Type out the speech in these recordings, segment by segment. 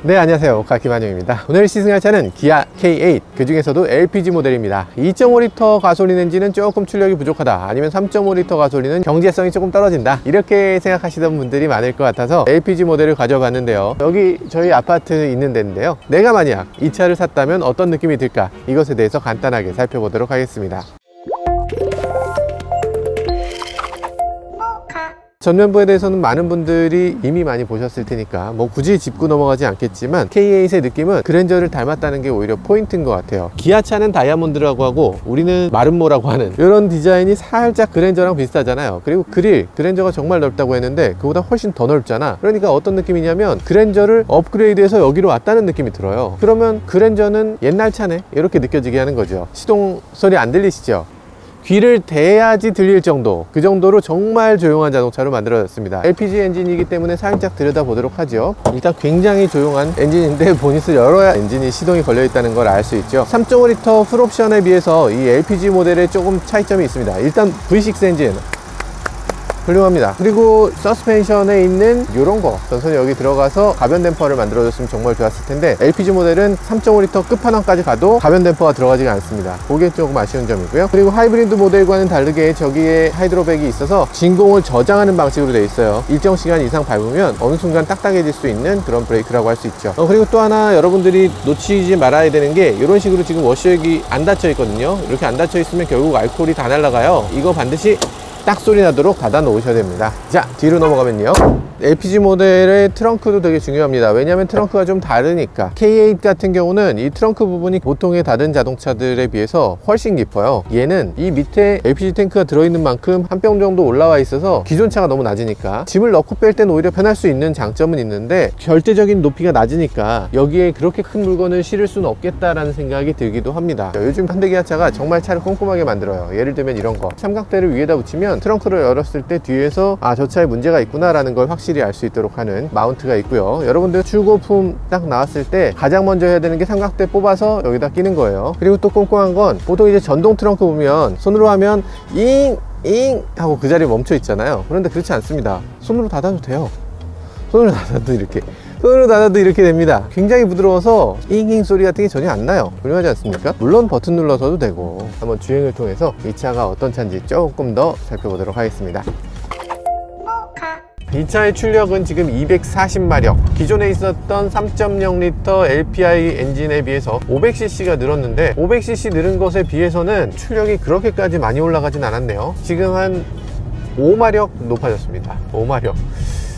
네, 안녕하세요. 오카 김한영입니다. 오늘 시승할 차는 기아 K8, 그 중에서도 LPG 모델입니다. 2.5L 가솔린 엔진은 조금 출력이 부족하다, 아니면 3.5L 가솔린은 경제성이 조금 떨어진다, 이렇게 생각하시던 분들이 많을 것 같아서 LPG 모델을 가져봤는데요. 여기 저희 아파트 있는 데인데요, 내가 만약 이 차를 샀다면 어떤 느낌이 들까, 이것에 대해서 간단하게 살펴보도록 하겠습니다. 전면부에 대해서는 많은 분들이 이미 많이 보셨을 테니까 뭐 굳이 짚고 넘어가지 않겠지만, K8의 느낌은 그랜저를 닮았다는 게 오히려 포인트인 것 같아요. 기아차는 다이아몬드라고 하고 우리는 마름모라고 하는 이런 디자인이 살짝 그랜저랑 비슷하잖아요. 그리고 그랜저가 정말 넓다고 했는데 그보다 훨씬 더 넓잖아. 그러니까 어떤 느낌이냐면 그랜저를 업그레이드해서 여기로 왔다는 느낌이 들어요. 그러면 그랜저는 옛날 차네, 이렇게 느껴지게 하는 거죠. 시동 소리 안 들리시죠? 귀를 대야지 들릴 정도, 그 정도로 정말 조용한 자동차로 만들어졌습니다. LPG 엔진이기 때문에 살짝 들여다보도록 하죠. 일단 굉장히 조용한 엔진인데 보닛을 열어야 엔진이 시동이 걸려 있다는 걸 알 수 있죠. 3.5L 풀옵션에 비해서 이 LPG 모델에 조금 차이점이 있습니다. 일단 V6 엔진 훌륭합니다. 그리고 서스펜션에 있는 이런 거, 전선이 여기 들어가서 가변 댐퍼를 만들어줬으면 정말 좋았을 텐데, LPG 모델은 3.5L 끝판왕까지 가도 가변 댐퍼가 들어가지가 않습니다. 그게 조금 아쉬운 점이고요. 그리고 하이브리드 모델과는 다르게 저기에 하이드로백이 있어서 진공을 저장하는 방식으로 되어 있어요. 일정 시간 이상 밟으면 어느 순간 딱딱해질 수 있는 그런 브레이크라고 할 수 있죠. 그리고 또 하나 여러분들이 놓치지 말아야 되는 게, 이런 식으로 지금 워셔액이 안 닫혀 있거든요. 이렇게 안 닫혀 있으면 결국 알코올이 다 날아가요. 이거 반드시 딱 소리 나도록 닫아 놓으셔야 됩니다. 자, 뒤로 넘어가면요, LPG 모델의 트렁크도 되게 중요합니다. 왜냐하면 트렁크가 좀 다르니까. K8 같은 경우는 이 트렁크 부분이 보통의 다른 자동차들에 비해서 훨씬 깊어요. 얘는 이 밑에 LPG 탱크가 들어있는 만큼 한 뼘 정도 올라와 있어서 기존 차가 너무 낮으니까 짐을 넣고 뺄 땐 오히려 편할 수 있는 장점은 있는데, 절대적인 높이가 낮으니까 여기에 그렇게 큰 물건을 실을 수는 없겠다라는 생각이 들기도 합니다. 요즘 현대기아차가 정말 차를 꼼꼼하게 만들어요. 예를 들면 이런 거, 삼각대를 위에다 붙이면 트렁크를 열었을 때 뒤에서 저 차에 문제가 있구나 라는 걸 확실히 알 수 있도록 하는 마운트가 있고요. 여러분들 출고품 딱 나왔을 때 가장 먼저 해야 되는 게 삼각대 뽑아서 여기다 끼는 거예요. 그리고 또 꼼꼼한 건, 보통 이제 전동 트렁크 보면 손으로 하면 잉 하고 그 자리에 멈춰 있잖아요. 그런데 그렇지 않습니다. 손으로 닫아도 돼요. 손으로 닫아도 이렇게 됩니다. 굉장히 부드러워서 잉잉 소리 같은 게 전혀 안 나요. 훌륭하지 않습니까? 물론 버튼 눌러서도 되고. 한번 주행을 통해서 이 차가 어떤 차인지 조금 더 살펴보도록 하겠습니다. 이 차의 출력은 지금 240마력, 기존에 있었던 3.0L LPI 엔진에 비해서 500cc가 늘었는데, 500cc 늘은 것에 비해서는 출력이 그렇게까지 많이 올라가진 않았네요. 지금 한 5마력 높아졌습니다. 5마력.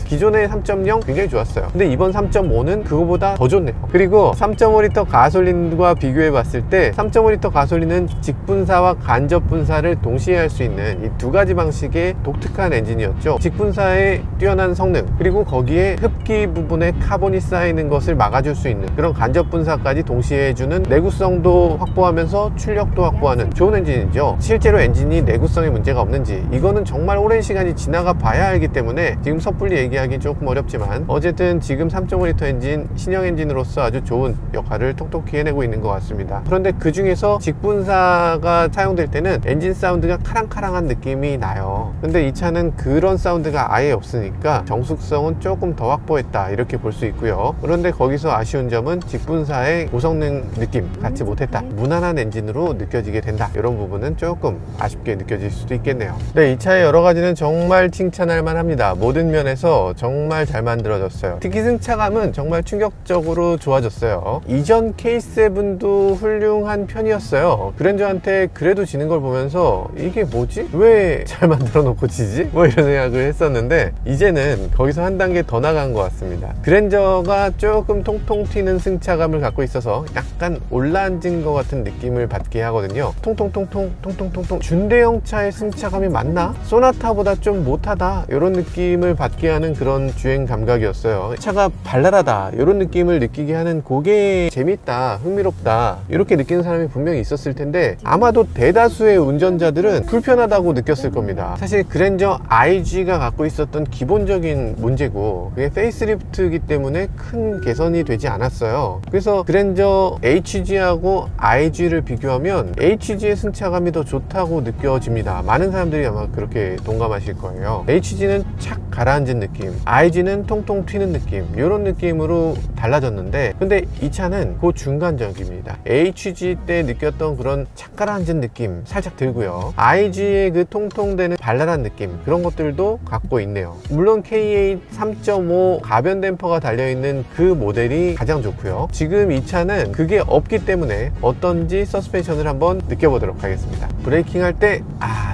기존의 3.0 굉장히 좋았어요. 근데 이번 3.5는 그거보다 더 좋네요. 그리고 3.5L 가솔린과 비교해 봤을 때, 3.5L 가솔린은 직분사와 간접분사를 동시에 할 수 있는 이 두 가지 방식의 독특한 엔진이었죠. 직분사의 뛰어난 성능, 그리고 거기에 흡기 부분에 카본이 쌓이는 것을 막아줄 수 있는 그런 간접분사까지 동시에 해주는, 내구성도 확보하면서 출력도 확보하는 좋은 엔진이죠. 실제로 엔진이 내구성에 문제가 없는지, 이거는 정말 오랜 시간이 지나가 봐야 알기 때문에 지금 섣불리 얘기하기 조금 어렵지만, 어쨌든 지금 3.5L 엔진, 신형 엔진으로서 아주 좋은 역할을 톡톡히 해내고 있는 것 같습니다. 그런데 그 중에서 직분사가 사용될 때는 엔진 사운드가 카랑카랑한 느낌이 나요. 근데 이 차는 그런 사운드가 아예 없으니까 정숙성은 조금 더 확보했다, 이렇게 볼 수 있고요. 그런데 거기서 아쉬운 점은 직분사의 고성능 느낌 갖지 못했다, 무난한 엔진으로 느껴지게 된다, 이런 부분은 조금 아쉽게 느껴질 수도 있겠네요. 네, 이 차의 여러 가지는 정말 칭찬할 만합니다. 모든 면에서 정말 잘 만들어졌어요. 특히 승차감은 정말 충격적으로 좋아졌어요. 이전 K7도 훌륭한 편이었어요. 그랜저한테 그래도 지는 걸 보면서 이게 뭐지? 왜 잘 만들어 놓고 지지? 뭐 이런 생각을 했었는데, 이제는 거기서 한 단계 더 나간 것 같습니다. 그랜저가 조금 통통 튀는 승차감을 갖고 있어서 약간 올라앉은 것 같은 느낌을 받게 하거든요. 통통통통 준대형 차의 승차감이 맞나? 소나타보다 좀 못하다, 이런 느낌을 받게 하는 그런 주행 감각이었어요. 차가 발랄하다, 이런 느낌을 느끼게 하는, 그게 재밌다, 흥미롭다, 이렇게 느끼는 사람이 분명히 있었을 텐데, 아마도 대다수의 운전자들은 불편하다고 느꼈을 겁니다. 사실 그랜저 IG가 갖고 있었던 기본적인 문제고, 그게 페이스리프트이기 때문에 큰 개선이 되지 않았어요. 그래서 그랜저 HG하고 IG를 비교하면 HG의 승차감이 더 좋다고 느껴집니다. 많은 사람들이 아마 그렇게 동감하실 거예요. HG는 착 가라앉은 느낌, 느낌, IG는 통통 튀는 느낌, 이런 느낌으로 달라졌는데, 근데 이 차는 그 중간적입니다. HG 때 느꼈던 그런 착가라앉은 느낌 살짝 들고요, IG의 그 통통대는 발랄한 느낌, 그런 것들도 갖고 있네요. 물론 K8 3.5 가변 댐퍼가 달려있는 그 모델이 가장 좋고요. 지금 이 차는 그게 없기 때문에 어떤지 서스펜션을 한번 느껴보도록 하겠습니다. 브레이킹 할 때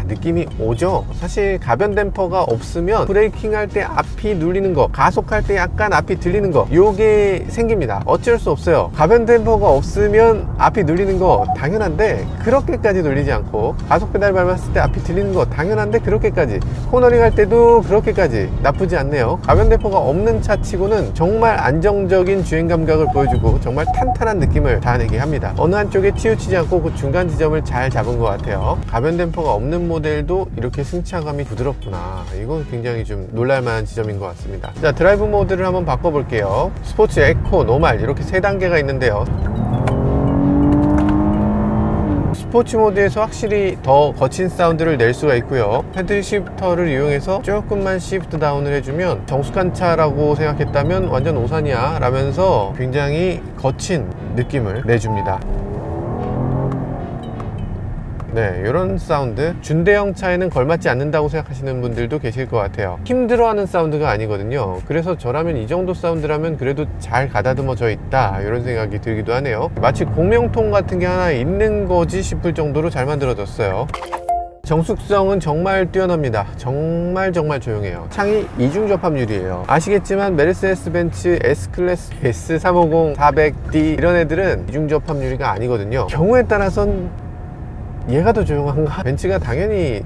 느낌이 오죠. 사실 가변 댐퍼가 없으면 브레이킹 할 때 앞이 눌리는 거, 가속할 때 약간 앞이 들리는 거, 요게 생깁니다. 어쩔 수 없어요. 가변 댐퍼가 없으면 앞이 눌리는 거 당연한데 그렇게까지 눌리지 않고, 가속 페달 밟았을 때 앞이 들리는 거 당연한데 그렇게까지, 코너링 할 때도 그렇게까지 나쁘지 않네요. 가변 댐퍼가 없는 차 치고는 정말 안정적인 주행 감각을 보여주고 정말 탄탄한 느낌을 자아내게 합니다. 어느 한쪽에 치우치지 않고 그 중간 지점을 잘 잡은 것 같아요. 가변 댐퍼가 없는 모델도 이렇게 승차감이 부드럽구나. 이건 굉장히 좀 놀랄만한 지점인 것 같습니다. 자, 드라이브 모드를 한번 바꿔볼게요. 스포츠, 에코, 노말 이렇게 세 단계가 있는데요. 스포츠 모드에서 확실히 더 거친 사운드를 낼 수가 있고요. 패들 시프터를 이용해서 조금만 시프트 다운을 해주면, 정숙한 차라고 생각했다면 완전 오산이야 라면서 굉장히 거친 느낌을 내줍니다. 네, 이런 사운드, 준대형 차에는 걸맞지 않는다고 생각하시는 분들도 계실 것 같아요. 힘들어하는 사운드가 아니거든요. 그래서 저라면 이 정도 사운드라면 그래도 잘 가다듬어져 있다, 이런 생각이 들기도 하네요. 마치 공명통 같은 게 하나 있는 거지 싶을 정도로 잘 만들어졌어요. 정숙성은 정말 뛰어납니다. 정말 조용해요. 창이 이중 접합률이에요. 아시겠지만 메르세데스 벤츠 S클래스, S350, 400D 이런 애들은 이중 접합률이가 아니거든요. 경우에 따라선 얘가 더 조용한가? 벤츠가 당연히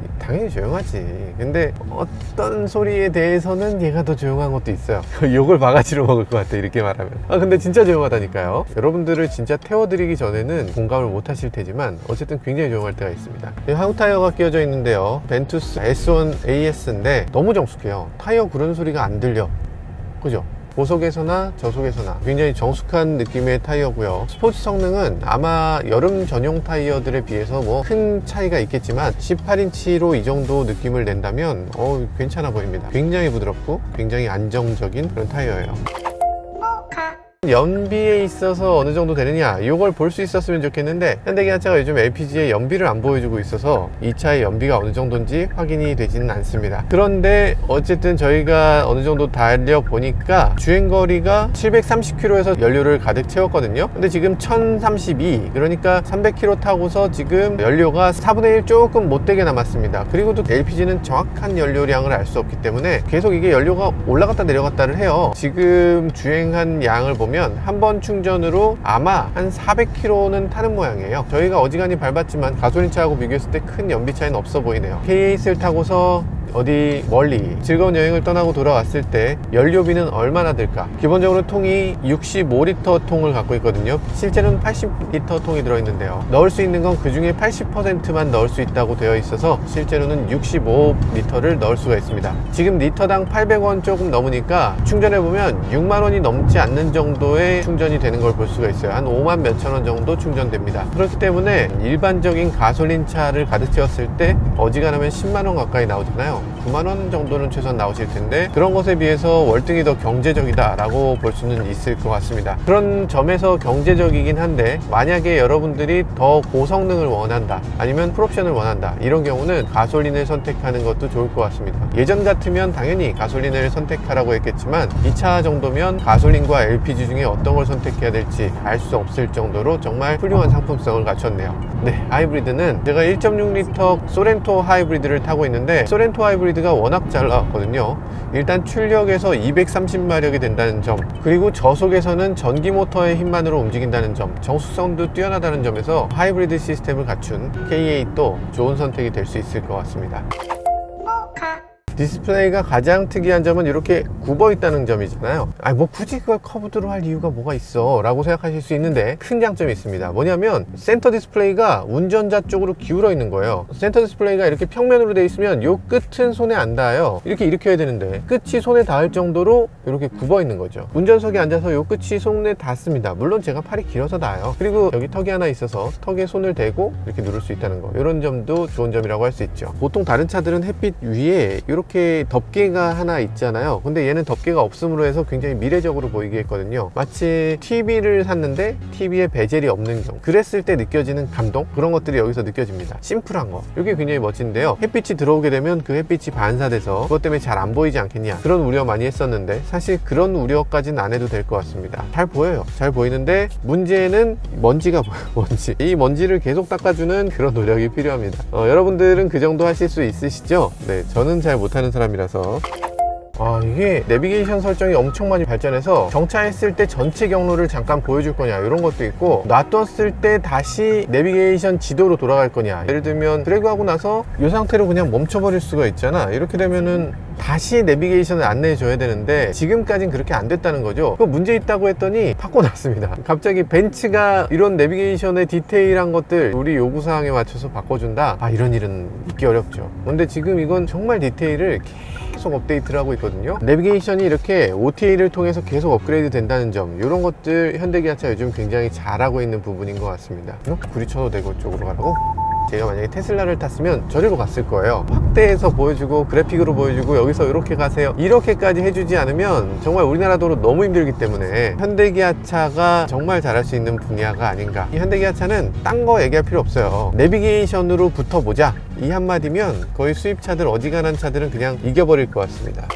조용하지. 근데 어떤 소리에 대해서는 얘가 더 조용한 것도 있어요. 욕을 바가지로 먹을 것 같아, 이렇게 말하면. 근데 진짜 조용하다니까요. 여러분들을 진짜 태워드리기 전에는 공감을 못 하실 테지만 어쨌든 굉장히 조용할 때가 있습니다. 한국 타이어가 끼워져 있는데요, 벤투스 S1 AS인데 너무 정숙해요. 타이어 구르는 소리가 안 들려. 그죠? 고속에서나 저속에서나 굉장히 정숙한 느낌의 타이어고요. 스포츠 성능은 아마 여름 전용 타이어들에 비해서 뭐 큰 차이가 있겠지만 18인치로 이 정도 느낌을 낸다면 괜찮아 보입니다. 굉장히 부드럽고 굉장히 안정적인 그런 타이어예요. 연비에 있어서 어느 정도 되느냐, 이걸 볼 수 있었으면 좋겠는데 현대기아차가 요즘 LPG에 연비를 안 보여주고 있어서 이 차의 연비가 어느 정도인지 확인이 되지는 않습니다. 그런데 어쨌든 저희가 어느 정도 달려보니까 주행거리가 730km에서 연료를 가득 채웠거든요. 근데 지금 1032, 그러니까 300km 타고서 지금 연료가 4분의 1 조금 못되게 남았습니다. 그리고 또 LPG는 정확한 연료량을 알 수 없기 때문에 계속 이게 연료가 올라갔다 내려갔다를 해요. 지금 주행한 양을 보면 한 번 충전으로 아마 한 400km는 타는 모양이에요. 저희가 어지간히 밟았지만 가솔린 차하고 비교했을 때 큰 연비 차이는 없어 보이네요. K8을 타고서 어디 멀리 즐거운 여행을 떠나고 돌아왔을 때 연료비는 얼마나 들까? 기본적으로 통이 65리터 통을 갖고 있거든요. 실제로는 80리터 통이 들어있는데요, 넣을 수 있는 건 그 중에 80%만 넣을 수 있다고 되어 있어서 실제로는 65리터를 넣을 수가 있습니다. 지금 리터당 800원 조금 넘으니까 충전해보면 6만원이 넘지 않는 정도의 충전이 되는 걸 볼 수가 있어요. 한 5만 몇천 원 정도 충전됩니다. 그렇기 때문에 일반적인 가솔린 차를 가득 채웠을 때 어지간하면 10만원 가까이 나오잖아요. 9만원 정도는 최소한 나오실 텐데 그런 것에 비해서 월등히 더 경제적이다 라고 볼 수는 있을 것 같습니다. 그런 점에서 경제적이긴 한데, 만약에 여러분들이 더 고성능을 원한다, 아니면 풀옵션을 원한다, 이런 경우는 가솔린을 선택하는 것도 좋을 것 같습니다. 예전 같으면 당연히 가솔린을 선택하라고 했겠지만 이 차 정도면 가솔린과 LPG 중에 어떤 걸 선택해야 될지 알 수 없을 정도로 정말 훌륭한 상품성을 갖췄네요. 네, 하이브리드는 제가 1.6L 소렌토 하이브리드를 타고 있는데, 소렌토 하이브리드가 워낙 잘 나왔거든요. 일단 출력에서 230마력이 된다는 점, 그리고 저속에서는 전기 모터의 힘만으로 움직인다는 점, 정숙성도 뛰어나다는 점에서 하이브리드 시스템을 갖춘 K8도 좋은 선택이 될 수 있을 것 같습니다. 디스플레이가 가장 특이한 점은 이렇게 굽어 있다는 점이잖아요. 뭐 굳이 그걸 커브드로 할 이유가 뭐가 있어 라고 생각하실 수 있는데, 큰 장점이 있습니다. 뭐냐면 센터 디스플레이가 운전자 쪽으로 기울어 있는 거예요. 센터 디스플레이가 이렇게 평면으로 되어 있으면 요 끝은 손에 안 닿아요. 이렇게 일으켜야 되는데 끝이 손에 닿을 정도로 이렇게 굽어 있는 거죠. 운전석에 앉아서 요 끝이 손에 닿습니다. 물론 제가 팔이 길어서 닿아요. 그리고 여기 턱이 하나 있어서 턱에 손을 대고 이렇게 누를 수 있다는 거, 이런 점도 좋은 점이라고 할 수 있죠. 보통 다른 차들은 햇빛 위에 이렇게 이렇게 덮개가 하나 있잖아요. 근데 얘는 덮개가 없음으로 해서 굉장히 미래적으로 보이게 했거든요. 마치 TV를 샀는데 TV에 베젤이 없는 경우, 그랬을 때 느껴지는 감동, 그런 것들이 여기서 느껴집니다. 심플한 거, 이게 굉장히 멋진데요. 햇빛이 들어오게 되면 그 햇빛이 반사돼서 그것 때문에 잘 안 보이지 않겠냐, 그런 우려 많이 했었는데 사실 그런 우려까지는 안 해도 될 것 같습니다. 잘 보여요. 잘 보이는데 문제는 먼지가 보여요. 먼지. 이 먼지를 계속 닦아주는 그런 노력이 필요합니다. 여러분들은 그 정도 하실 수 있으시죠? 네, 저는 잘 못하는 사람이라서. 이게 내비게이션 설정이 엄청 많이 발전해서 정차했을 때 전체 경로를 잠깐 보여줄 거냐, 이런 것도 있고, 놔뒀을 때 다시 내비게이션 지도로 돌아갈 거냐, 예를 들면 드래그하고 나서 이 상태로 그냥 멈춰버릴 수가 있잖아. 이렇게 되면은 다시 내비게이션을 안내해 줘야 되는데 지금까지는 그렇게 안 됐다는 거죠. 그 문제 있다고 했더니 바꿔놨습니다. 갑자기 벤츠가 이런 내비게이션의 디테일한 것들 우리 요구사항에 맞춰서 바꿔준다, 이런 일은 있기 어렵죠. 근데 지금 이건 정말 디테일을 계속 업데이트를 하고 있거든요. 내비게이션이 이렇게 OTA를 통해서 계속 업그레이드 된다는 점, 이런 것들 현대기아차 요즘 굉장히 잘하고 있는 부분인 것 같습니다. 구리쳐도 되고 쪽으로 가라고? 제가 만약에 테슬라를 탔으면 저리로 갔을 거예요. 확대해서 보여주고 그래픽으로 보여주고 여기서 이렇게 가세요, 이렇게까지 해주지 않으면 정말 우리나라 도로 너무 힘들기 때문에 현대기아차가 정말 잘할 수 있는 분야가 아닌가. 이 현대기아차는 딴 거 얘기할 필요 없어요. 내비게이션으로 붙어보자, 이 한마디면 거의 수입차들, 어지간한 차들은 그냥 이겨버릴 것 같습니다.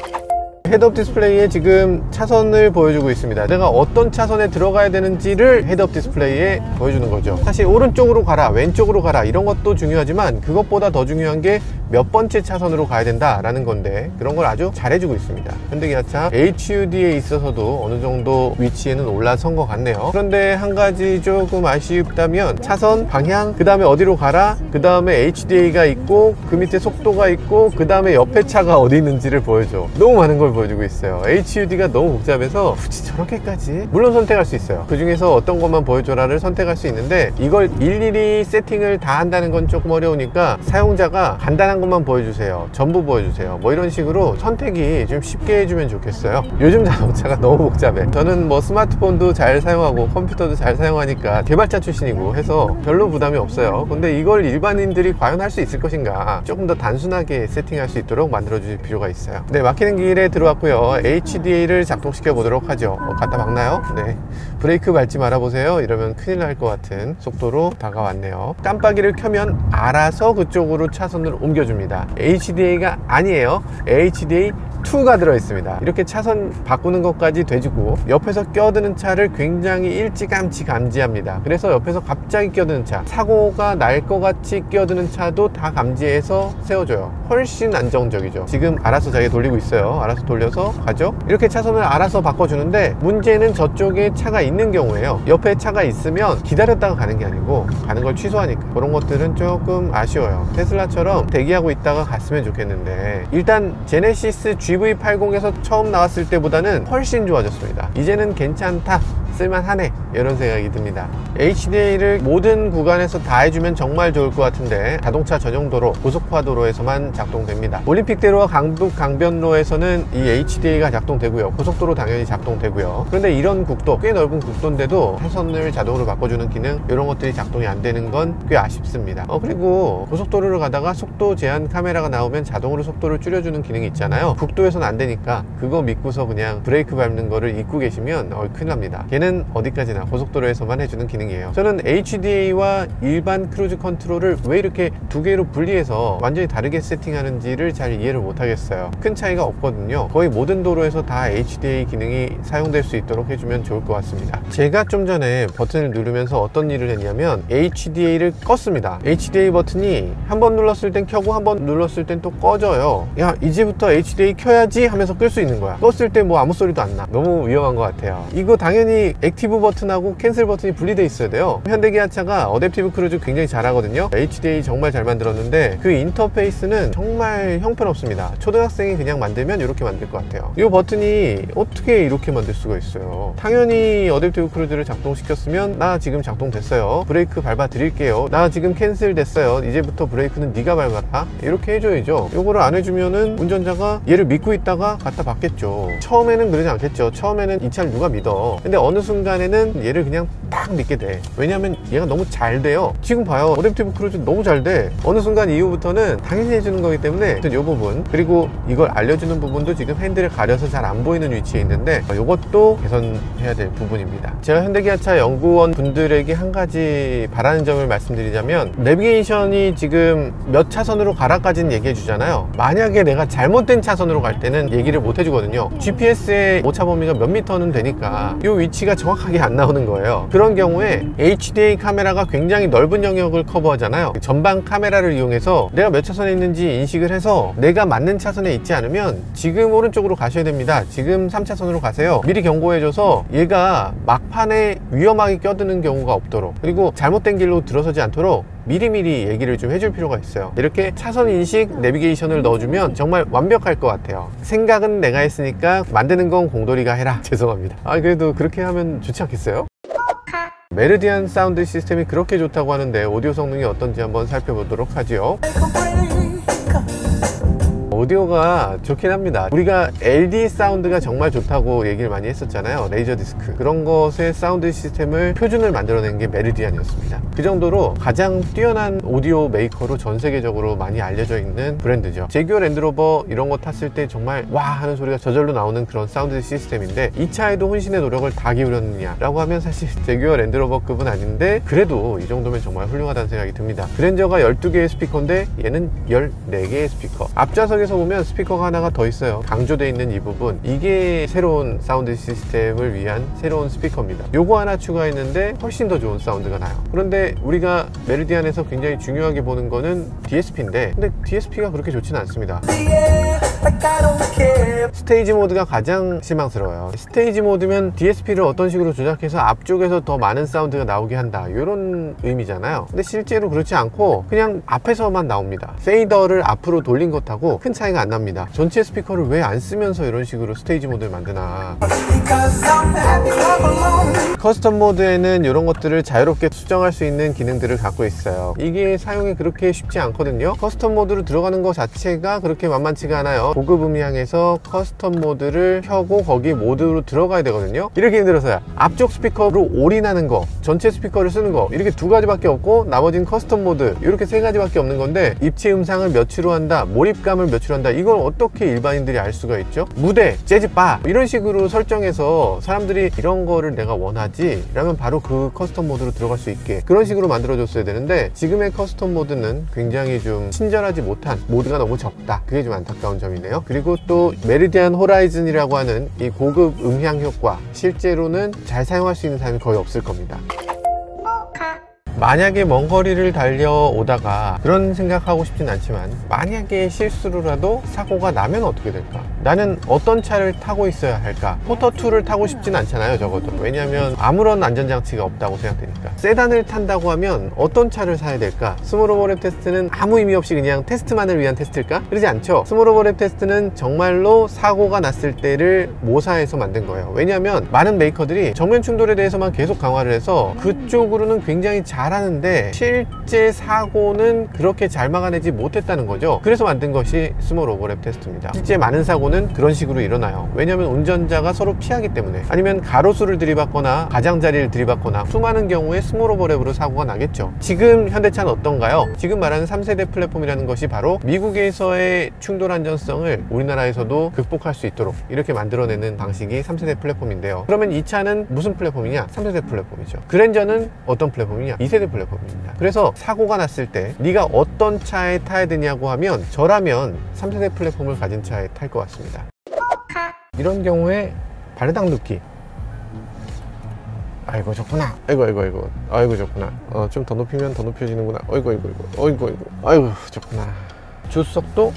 헤드업 디스플레이에 지금 차선을 보여주고 있습니다. 내가 어떤 차선에 들어가야 되는지를 헤드업 디스플레이에 보여주는 거죠. 사실 오른쪽으로 가라, 왼쪽으로 가라, 이런 것도 중요하지만 그것보다 더 중요한 게 몇 번째 차선으로 가야 된다라는 건데, 그런 걸 아주 잘해주고 있습니다. 현대기아차 HUD에 있어서도 어느 정도 위치에는 올라선 것 같네요. 그런데 한 가지 조금 아쉽다면 차선, 방향, 그 다음에 어디로 가라, 그 다음에 HDA가 있고 그 밑에 속도가 있고 그 다음에 옆에 차가 어디 있는지를 보여줘. 너무 많은 걸 보여주고 있어요. HUD가 너무 복잡해서 굳이 저렇게까지? 물론 선택할 수 있어요. 그 중에서 어떤 것만 보여줘라를 선택할 수 있는데 이걸 일일이 세팅을 다 한다는 건 조금 어려우니까 사용자가 간단한 것만 보여주세요, 전부 보여주세요, 뭐 이런 식으로 선택이 좀 쉽게 해주면 좋겠어요. 요즘 자동차가 너무 복잡해. 저는 뭐 스마트폰도 잘 사용하고 컴퓨터도 잘 사용하니까 개발자 출신이고 해서 별로 부담이 없어요. 근데 이걸 일반인들이 과연 할 수 있을 것인가, 조금 더 단순하게 세팅할 수 있도록 만들어 주실 필요가 있어요. 네, 막히는 길에 들어왔고요. HDA를 작동시켜 보도록 하죠. 갖다 박나요? 네, 브레이크 밟지 말아 보세요, 이러면 큰일 날 것 같은 속도로 다가왔네요. 깜빡이를 켜면 알아서 그쪽으로 차선을 옮겨줍니다. HDA가 아니에요. HDA2가 들어있습니다. 이렇게 차선 바꾸는 것까지 돼주고 옆에서 껴드는 차를 굉장히 일찌감치 감지합니다. 그래서 옆에서 갑자기 껴드는 차, 사고가 날 것 같이 껴드는 차도 다 감지해서 세워줘요. 훨씬 안정적이죠. 지금 알아서 자기가 돌리고 있어요. 알아서 돌려서 가죠. 이렇게 차선을 알아서 바꿔주는데 문제는 저쪽에 차가 있는 경우에요. 옆에 차가 있으면 기다렸다가 가는 게 아니고 가는 걸 취소하니까 그런 것들은 조금 아쉬워요. 테슬라처럼 대기하고 있다가 갔으면 좋겠는데, 일단 제네시스 GV80에서 처음 나왔을 때보다는 훨씬 좋아졌습니다. 이제는 괜찮다, 쓸만하네, 이런 생각이 듭니다. HDA를 모든 구간에서 다 해주면 정말 좋을 것 같은데 자동차 전용도로, 고속화도로에서만 작동됩니다. 올림픽대로와 강북 강변로에서는 이 HDA가 작동되고요. 고속도로 당연히 작동되고요. 그런데 이런 국도, 꽤 넓은 국도인데도 차선을 자동으로 바꿔주는 기능, 이런 것들이 작동이 안 되는 건 꽤 아쉽습니다. 그리고 고속도로를 가다가 속도 제한 카메라가 나오면 자동으로 속도를 줄여주는 기능이 있잖아요. 국도에서는 안 되니까 그거 믿고서 그냥 브레이크 밟는 거를 잊고 계시면 큰일 납니다. 걔는 어디까지나 고속도로에서만 해주는 기능이에요. 저는 HDA와 일반 크루즈 컨트롤을 왜 이렇게 두 개로 분리해서 완전히 다르게 세팅하는지를 잘 이해를 못 하겠어요. 큰 차이가 없거든요. 거의 모든 도로에서 다 HDA 기능이 사용될 수 있도록 해주면 좋을 것 같습니다. 제가 좀 전에 버튼을 누르면서 어떤 일을 했냐면 HDA를 껐습니다. HDA 버튼이 한 번 눌렀을 땐 켜고 한 번 눌렀을 땐 또 꺼져요. 야, 이제부터 HDA 켜야지 하면서 끌 수 있는 거야. 껐을 때 뭐 아무 소리도 안 나. 너무 위험한 것 같아요. 이거 당연히 액티브 버튼하고 캔슬 버튼이 분리되어 있어야 돼요. 현대기아차가 어댑티브 크루즈 굉장히 잘하거든요. HDA 정말 잘 만들었는데 그 인터페이스는 정말 형편없습니다. 초등학생이 그냥 만들면 이렇게 만들 것 같아요. 이 버튼이 어떻게 이렇게 만들 수가 있어요? 당연히 어댑티브 크루즈를 작동시켰으면 나 지금 작동됐어요, 브레이크 밟아 드릴게요, 나 지금 캔슬 됐어요, 이제부터 브레이크는 네가 밟아라, 이렇게 해줘야죠. 이거를 안 해주면은 운전자가 얘를 믿고 있다가 갖다 받겠죠. 처음에는 그러지 않겠죠. 처음에는 이 차를 누가 믿어. 근데 어느 순간에는 얘를 그냥 딱 믿게 돼. 왜냐면 얘가 너무 잘 돼요. 지금 봐요, 어댑티브 크루즈 너무 잘 돼. 어느 순간 이후부터는 당연히 해주는 거기 때문에 이 부분, 그리고 이걸 알려주는 부분도 지금 핸들에 가려서 잘 안 보이는 위치에 있는데 이것도 개선해야 될 부분입니다. 제가 현대기아차 연구원 분들에게 한 가지 바라는 점을 말씀드리자면, 내비게이션이 지금 몇 차선으로 가라까지는 얘기해 주잖아요. 만약에 내가 잘못된 차선으로 갈 때는 얘기를 못 해주거든요. GPS의 오차 범위가 몇 미터는 되니까 이 위치가 정확하게 안 나오는 거예요. 그런 경우에 HDA 카메라가 굉장히 넓은 영역을 커버하잖아요. 전방 카메라를 이용해서 내가 몇 차선에 있는지 인식을 해서 내가 맞는 차선에 있지 않으면 지금 오른쪽으로 가셔야 됩니다, 지금 3차선으로 가세요, 미리 경고해줘서 얘가 막판에 위험하게 껴드는 경우가 없도록, 그리고 잘못된 길로 들어서지 않도록 미리미리 얘기를 좀 해줄 필요가 있어요. 이렇게 차선 인식 내비게이션을 넣어주면 정말 완벽할 것 같아요. 생각은 내가 했으니까 만드는 건 공돌이가 해라. 죄송합니다. 그래도 그렇게 하면 좋지 않겠어요? 메르디안 사운드 시스템이 그렇게 좋다고 하는데 오디오 성능이 어떤지 한번 살펴보도록 하죠. 오디오가 좋긴 합니다. 우리가 LD 사운드가 정말 좋다고 얘기를 많이 했었잖아요. 레이저 디스크, 그런 것의 사운드 시스템을 표준을 만들어낸 게 메르디안이었습니다. 그 정도로 가장 뛰어난 오디오 메이커로 전 세계적으로 많이 알려져 있는 브랜드죠. 제규어 랜드로버 이런 거 탔을 때 정말 와 하는 소리가 저절로 나오는 그런 사운드 시스템인데, 이 차에도 혼신의 노력을 다 기울였느냐 라고 하면 사실 제규어 랜드로버급은 아닌데, 그래도 이 정도면 정말 훌륭하다는 생각이 듭니다. 그랜저가 12개의 스피커인데 얘는 14개의 스피커, 앞좌석에서 보면 스피커가 하나가 더 있어요. 강조되어 있는 이 부분, 이게 새로운 사운드 시스템을 위한 새로운 스피커입니다. 요거 하나 추가했는데 훨씬 더 좋은 사운드가 나요. 그런데 우리가 메르디안에서 굉장히 중요하게 보는 거는 DSP인데, 근데 DSP가 그렇게 좋지는 않습니다. 스테이지 모드가 가장 실망스러워요. 스테이지 모드면 DSP를 어떤 식으로 조작해서 앞쪽에서 더 많은 사운드가 나오게 한다, 이런 의미잖아요. 근데 실제로 그렇지 않고 그냥 앞에서만 나옵니다. 페이더를 앞으로 돌린 것하고 큰 차이가 안 납니다. 전체 스피커를 왜 안 쓰면서 이런 식으로 스테이지 모드를 만드나. 커스텀 모드에는 이런 것들을 자유롭게 수정할 수 있는 기능들을 갖고 있어요. 이게 사용이 그렇게 쉽지 않거든요. 커스텀 모드로 들어가는 것 자체가 그렇게 만만치가 않아요. 고급 음향에서 커스텀 모드를 켜고 거기 모드로 들어가야 되거든요. 이렇게 힘들어서요. 앞쪽 스피커로 올인하는 거, 전체 스피커를 쓰는 거, 이렇게 두 가지밖에 없고 나머지는 커스텀 모드, 이렇게 세 가지밖에 없는 건데, 입체 음상을 몇으로 한다, 몰입감을 몇으로 한다, 이걸 어떻게 일반인들이 알 수가 있죠? 무대, 재즈바 이런 식으로 설정해서 사람들이 이런 거를 내가 원하지 라면 바로 그 커스텀 모드로 들어갈 수 있게 그런 식으로 만들어 줬어야 되는데, 지금의 커스텀 모드는 굉장히 좀 친절하지 못한, 모드가 너무 적다, 그게 좀 안타까운 점이네요. 그리고 또 메르디안 호라이즌이라고 하는 이 고급 음향 효과, 실제로는 잘 사용할 수 있는 사람이 거의 없을 겁니다. 만약에 먼 거리를 달려오다가 그런 생각하고 싶진 않지만, 만약에 실수로라도 사고가 나면 어떻게 될까? 나는 어떤 차를 타고 있어야 할까? 포터2를 타고 싶진 않잖아요, 적어도. 왜냐면 아무런 안전장치가 없다고 생각되니까. 세단을 탄다고 하면 어떤 차를 사야 될까? 스몰 오버랩 테스트는 아무 의미 없이 그냥 테스트만을 위한 테스트일까? 그러지 않죠. 스몰 오버랩 테스트는 정말로 사고가 났을 때를 모사해서 만든 거예요. 왜냐면 많은 메이커들이 정면 충돌에 대해서만 계속 강화를 해서 그쪽으로는 굉장히 잘하는데 실제 사고는 그렇게 잘 막아내지 못했다는 거죠. 그래서 만든 것이 스몰 오버랩 테스트입니다. 실제 많은 사고는 그런 식으로 일어나요. 왜냐면 운전자가 서로 피하기 때문에, 아니면 가로수를 들이받거나 가장자리를 들이받거나, 수많은 경우에 스몰 오버랩으로 사고가 나겠죠. 지금 현대차는 어떤가요? 지금 말하는 3세대 플랫폼이라는 것이 바로 미국에서의 충돌 안전성을 우리나라에서도 극복할 수 있도록 이렇게 만들어내는 방식이 3세대 플랫폼인데요. 그러면 이 차는 무슨 플랫폼이냐? 3세대 플랫폼이죠. 그랜저는 어떤 플랫폼이냐? 2세대 플랫폼입니다. 그래서 사고가 났을 때 네가 어떤 차에 타야 되냐고 하면, 저라면 3세대 플랫폼을 가진 차에 탈 것 같습니다. 이런 경우에 발레당 눕기, 아이고 좋구나, 아이고 좋구나, 좀 더 높이면 더 높여지는구나, 아이고 좋구나. 주석도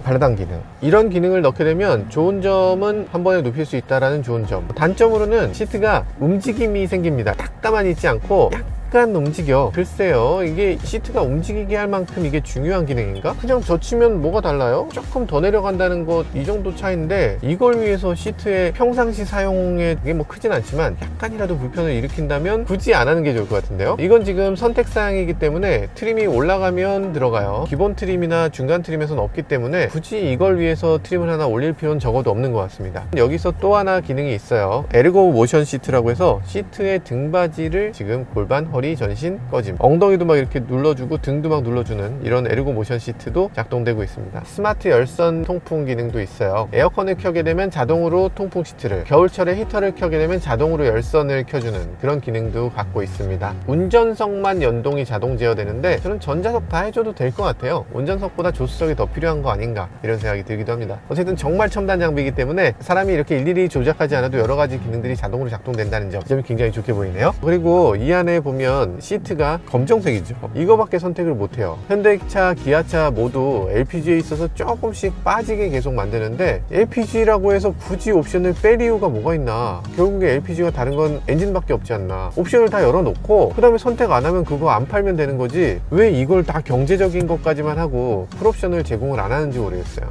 발레당 기능, 이런 기능을 넣게 되면 좋은 점은 한 번에 눕힐 수 있다는 좋은 점, 단점으로는 시트가 움직임이 생깁니다. 딱 가만히 있지 않고 약간 움직여. 글쎄요, 이게 시트가 움직이게 할 만큼 이게 중요한 기능인가? 그냥 젖히면 뭐가 달라요? 조금 더 내려간다는 것, 이 정도 차이인데 이걸 위해서 시트의 평상시 사용에 그게 뭐 크진 않지만 약간이라도 불편을 일으킨다면 굳이 안 하는 게 좋을 것 같은데요. 이건 지금 선택사항이기 때문에 트림이 올라가면 들어가요. 기본 트림이나 중간 트림에서는 없기 때문에 굳이 이걸 위해서 트림을 하나 올릴 필요는 적어도 없는 것 같습니다. 여기서 또 하나 기능이 있어요. 에르고 모션 시트라고 해서 시트의 등받이를 지금 골반, 허리, 전신 꺼짐, 엉덩이도 막 이렇게 눌러주고 등도 막 눌러주는 이런 에르고 모션 시트도 작동되고 있습니다. 스마트 열선 통풍 기능도 있어요. 에어컨을 켜게 되면 자동으로 통풍 시트를, 겨울철에 히터를 켜게 되면 자동으로 열선을 켜주는 그런 기능도 갖고 있습니다. 운전석만 연동이 자동 제어되는데 저는 전자석 다 해줘도 될 것 같아요. 운전석보다 조수석이 더 필요한 거 아닌가 이런 생각이 들기도 합니다. 어쨌든 정말 첨단 장비이기 때문에 사람이 이렇게 일일이 조작하지 않아도 여러 가지 기능들이 자동으로 작동된다는 점, 이 점이 굉장히 좋게 보이네요. 그리고 이 안에 보면 시트가 검정색이죠. 이거밖에 선택을 못해요. 현대차, 기아차 모두 LPG에 있어서 조금씩 빠지게 계속 만드는데 LPG라고 해서 굳이 옵션을 뺄 이유가 뭐가 있나? 결국에 LPG가 다른 건 엔진밖에 없지 않나? 옵션을 다 열어놓고 그 다음에 선택 안 하면 그거 안 팔면 되는 거지 왜 이걸 다 경제적인 것까지만 하고 풀옵션을 제공을 안 하는지 모르겠어요.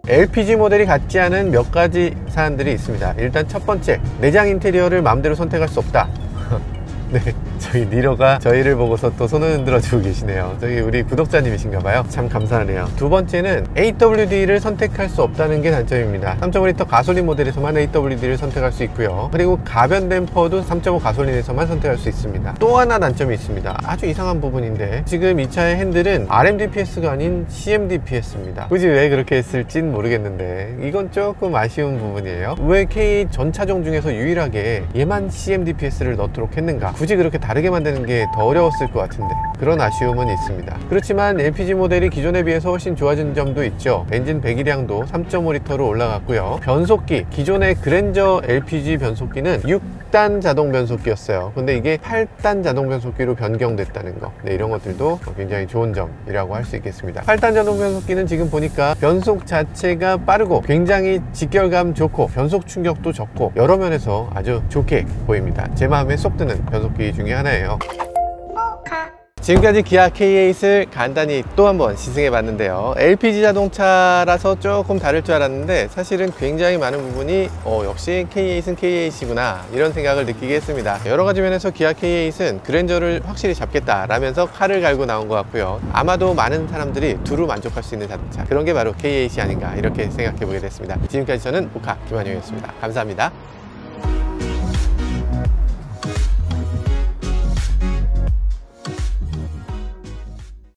LPG 모델이 갖지 않은 몇 가지 사안들이 있습니다. 일단 첫 번째, 내장 인테리어를 마음대로 선택할 수 없다. 네, 저희 니로가 저희를 보고서 또 손을 흔들어 주고 계시네요. 저기 우리 구독자님이신가봐요. 참 감사하네요. 두 번째는 AWD를 선택할 수 없다는 게 단점입니다. 3.5L 가솔린 모델에서만 AWD를 선택할 수 있고요. 그리고 가변 댐퍼도 3.5 가솔린에서만 선택할 수 있습니다. 또 하나 단점이 있습니다. 아주 이상한 부분인데 지금 이 차의 핸들은 RMDPS가 아닌 CMDPS입니다. 굳이 왜 그렇게 했을진 모르겠는데 이건 조금 아쉬운 부분이에요. 왜 K 전 차종 중에서 유일하게 얘만 CMDPS를 넣도록 했는가? 굳이 그렇게 다르게 만드는 게 더 어려웠을 것 같은데 그런 아쉬움은 있습니다. 그렇지만 LPG 모델이 기존에 비해서 훨씬 좋아진 점도 있죠. 엔진 배기량도 3.5L로 올라갔고요. 변속기, 기존의 그랜저 LPG 변속기는 6단 자동 변속기였어요. 근데 이게 8단 자동 변속기로 변경됐다는 거, 네, 이런 것들도 굉장히 좋은 점이라고 할 수 있겠습니다. 8단 자동 변속기는 지금 보니까 변속 자체가 빠르고 굉장히 직결감 좋고 변속 충격도 적고 여러 면에서 아주 좋게 보입니다. 제 마음에 쏙 드는 변속기 중에 하나예요. 지금까지 기아 K8을 간단히 또 한번 시승해 봤는데요. LPG 자동차라서 조금 다를 줄 알았는데 사실은 굉장히 많은 부분이 역시 K8은 K8이구나 이런 생각을 느끼게 했습니다. 여러 가지 면에서 기아 K8은 그랜저를 확실히 잡겠다 라면서 칼을 갈고 나온 것 같고요. 아마도 많은 사람들이 두루 만족할 수 있는 자동차, 그런 게 바로 K8이 아닌가 이렇게 생각해 보게 됐습니다. 지금까지 저는 오카 김한용이었습니다. 감사합니다.